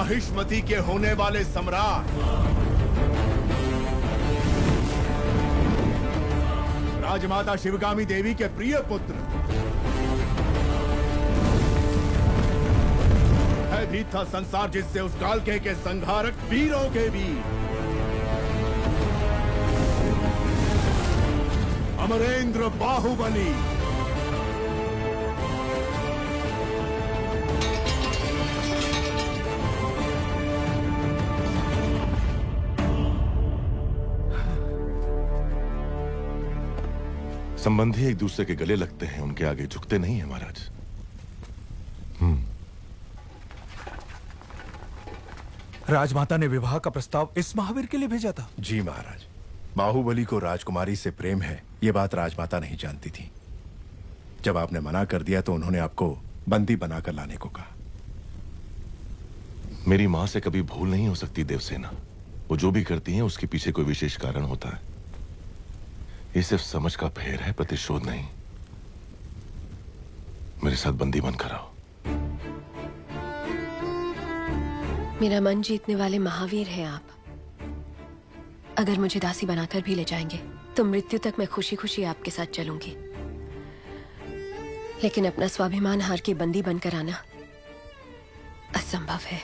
माहिष्मति के होने वाले सम्राट, राजमाता शिवगामी देवी के प्रिय पुत्र, भयभीत था संसार जिससे उस कालके के संहारक वीरों के वीर अमरेंद्र बाहुबली। संबंधी एक दूसरे के गले लगते हैं, उनके आगे झुकते नहीं हैं महाराज। राजमाता ने विवाह का प्रस्ताव इस महावीर के लिए भेजा था। जी महाराज, बाहुबली को राजकुमारी से प्रेम है, ये बात राजमाता नहीं जानती थी। जब आपने मना कर दिया तो उन्होंने आपको बंदी बनाकर लाने को कहा। मेरी मां से कभी भूल नहीं हो सकती देवसेना। वो जो भी करती हैं उसके पीछे कोई विशेष कारण होता है। ये सिर्फ समझ का फेर है, प्रतिशोध नहीं। मेरे साथ बंदी बनकर आओ। मेरा मन जीतने वाले महावीर हैं आप। अगर मुझे दासी बनाकर भी ले जाएंगे तो मृत्यु तक मैं खुशी खुशी आपके साथ चलूंगी, लेकिन अपना स्वाभिमान हार के बंदी बनकर आना असंभव है।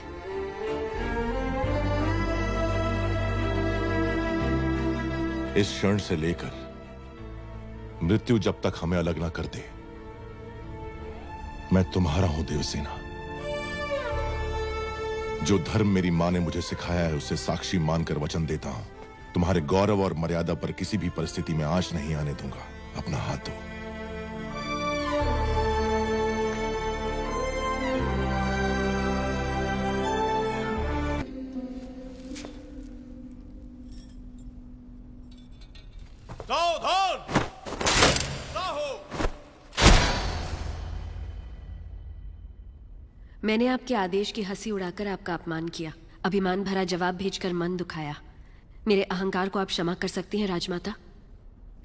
इस क्षण से लेकर मृत्यु जब तक हमें अलग ना कर दे, मैं तुम्हारा हूं देवसेना। जो धर्म मेरी मां ने मुझे सिखाया है उसे साक्षी मानकर वचन देता हूं, तुम्हारे गौरव और मर्यादा पर किसी भी परिस्थिति में आंच नहीं आने दूंगा। अपना हाथ दो। मैंने आपके आदेश की हंसी उड़ाकर आपका अपमान किया, अभिमान भरा जवाब भेजकर मन दुखाया। मेरे अहंकार को आप क्षमा कर सकती हैं राजमाता?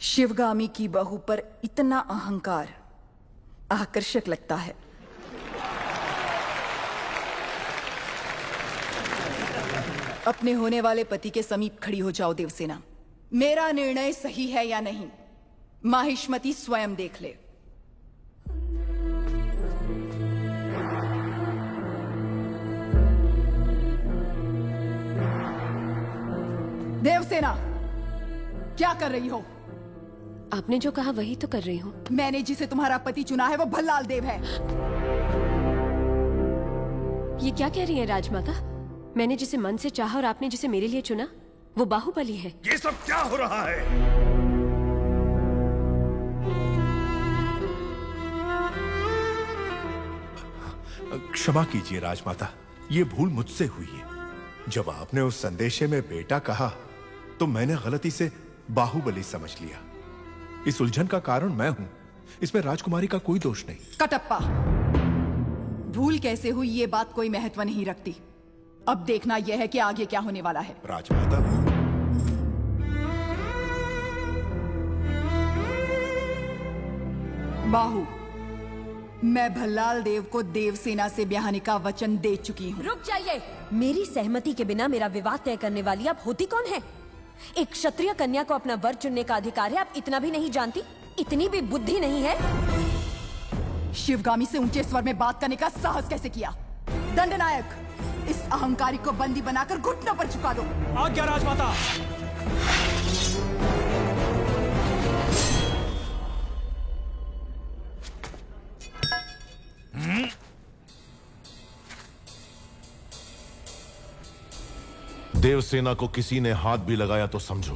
शिवगामी की बहू पर इतना अहंकार आकर्षक लगता है। अपने होने वाले पति के समीप खड़ी हो जाओ देवसेना। मेरा निर्णय सही है या नहीं, माहिष्मति स्वयं देख ले। देवसेना, क्या कर रही हो? आपने जो कहा वही तो कर रही हूँ। मैंने जिसे तुम्हारा पति चुना है वो भल्लाल देव है। ये क्या कह रही है राजमाता? मैंने जिसे मन से चाहा और आपने जिसे मेरे लिए चुना वो बाहुबली है। ये सब क्या हो रहा है? क्षमा कीजिए राजमाता, ये भूल मुझसे हुई है। जब आपने उस संदेशे में बेटा कहा तो मैंने गलती से बाहुबली समझ लिया। इस उलझन का कारण मैं हूं, इसमें राजकुमारी का कोई दोष नहीं। कटप्पा, भूल कैसे हुई ये बात कोई महत्व नहीं रखती। अब देखना यह है कि आगे क्या होने वाला है। राजमाता, बाहु, मैं भल्लाल देव को देवसेना से ब्याहने का वचन दे चुकी हूँ। रुक जाइए। मेरी सहमति के बिना मेरा विवाह तय करने वाली आप होती कौन है? एक क्षत्रिय कन्या को अपना वर चुनने का अधिकार है, आप इतना भी नहीं जानती? इतनी भी बुद्धि नहीं है? शिवगामी से ऊंचे स्वर में बात करने का साहस कैसे किया? दंडनायक, इस अहंकारी को बंदी बनाकर घुटनों पर झुका दो। आज्ञा राजमाता। देवसेना को किसी ने हाथ भी लगाया तो समझो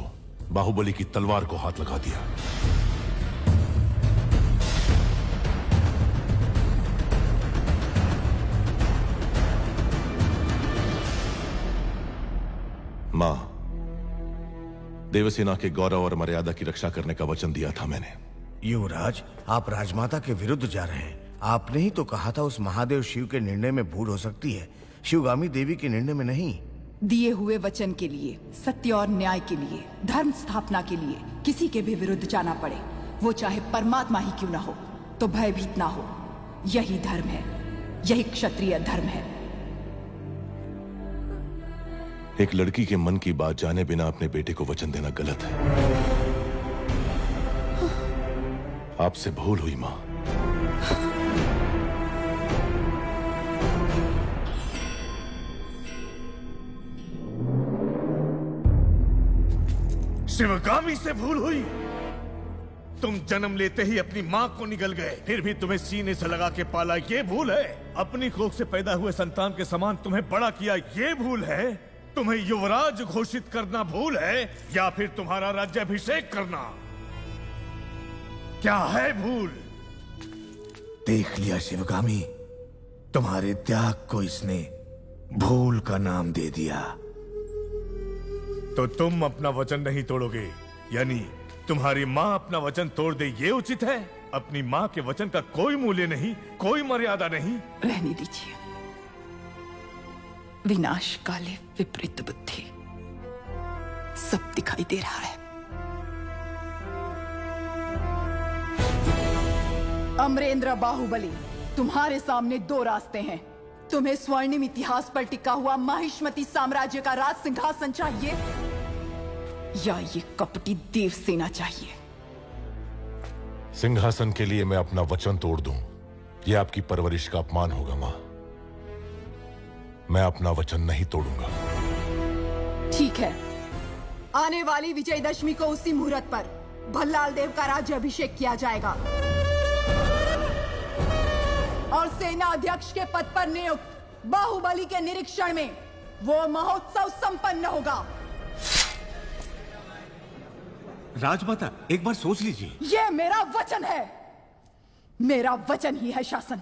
बाहुबली की तलवार को हाथ लगा दिया। मां, देवसेना के गौरव और मर्यादा की रक्षा करने का वचन दिया था मैंने। युवराज, आप राजमाता के विरुद्ध जा रहे हैं। आपने ही तो कहा था उस महादेव शिव के निर्णय में भूल हो सकती है, शिवगामी देवी के निर्णय में नहीं। दिए हुए वचन के लिए, सत्य और न्याय के लिए, धर्म स्थापना के लिए किसी के भी विरुद्ध जाना पड़े, वो चाहे परमात्मा ही क्यों ना हो, तो भयभीत ना हो। यही धर्म है, यही क्षत्रिय धर्म है। एक लड़की के मन की बात जाने बिना अपने बेटे को वचन देना गलत है। आपसे भूल हुई मां। शिवगामी से भूल हुई। तुम जन्म लेते ही अपनी माँ को निगल गए, फिर भी तुम्हें सीने से लगा के पाला, ये भूल है? अपनी कोख से पैदा हुए संतान के समान तुम्हें बड़ा किया, ये भूल है? तुम्हें युवराज घोषित करना भूल है, या फिर तुम्हारा राज्याभिषेक करना? क्या है भूल? देख लिया शिवगामी, तुम्हारे त्याग को इसने भूल का नाम दे दिया। तो तुम अपना वचन नहीं तोड़ोगे, यानी तुम्हारी माँ अपना वचन तोड़ दे, ये उचित है? अपनी माँ के वचन का कोई मूल्य नहीं, कोई मर्यादा नहीं। रहने दीजिए। विनाश काले विपरीत बुद्धि, सब दिखाई दे रहा है। अमरेंद्र बाहुबली, तुम्हारे सामने दो रास्ते हैं। तुम्हें स्वर्णिम इतिहास पर टिका हुआ माहिष्मती साम्राज्य का राज सिंहासन चाहिए, या ये कपटी देवसेना चाहिए? सिंहासन के लिए मैं अपना वचन तोड़ दूं, यह आपकी परवरिश का अपमान होगा मां। मैं अपना वचन नहीं तोड़ूंगा। ठीक है, आने वाली विजयदशमी को उसी मुहूर्त पर भल्लाल देव का राज्याभिषेक किया जाएगा और सेना अध्यक्ष के पद पर नियुक्त बाहुबली के निरीक्षण में वो महोत्सव संपन्न होगा। राजमाता, एक बार सोच लीजिए। ये मेरा वचन है, मेरा वचन ही है शासन।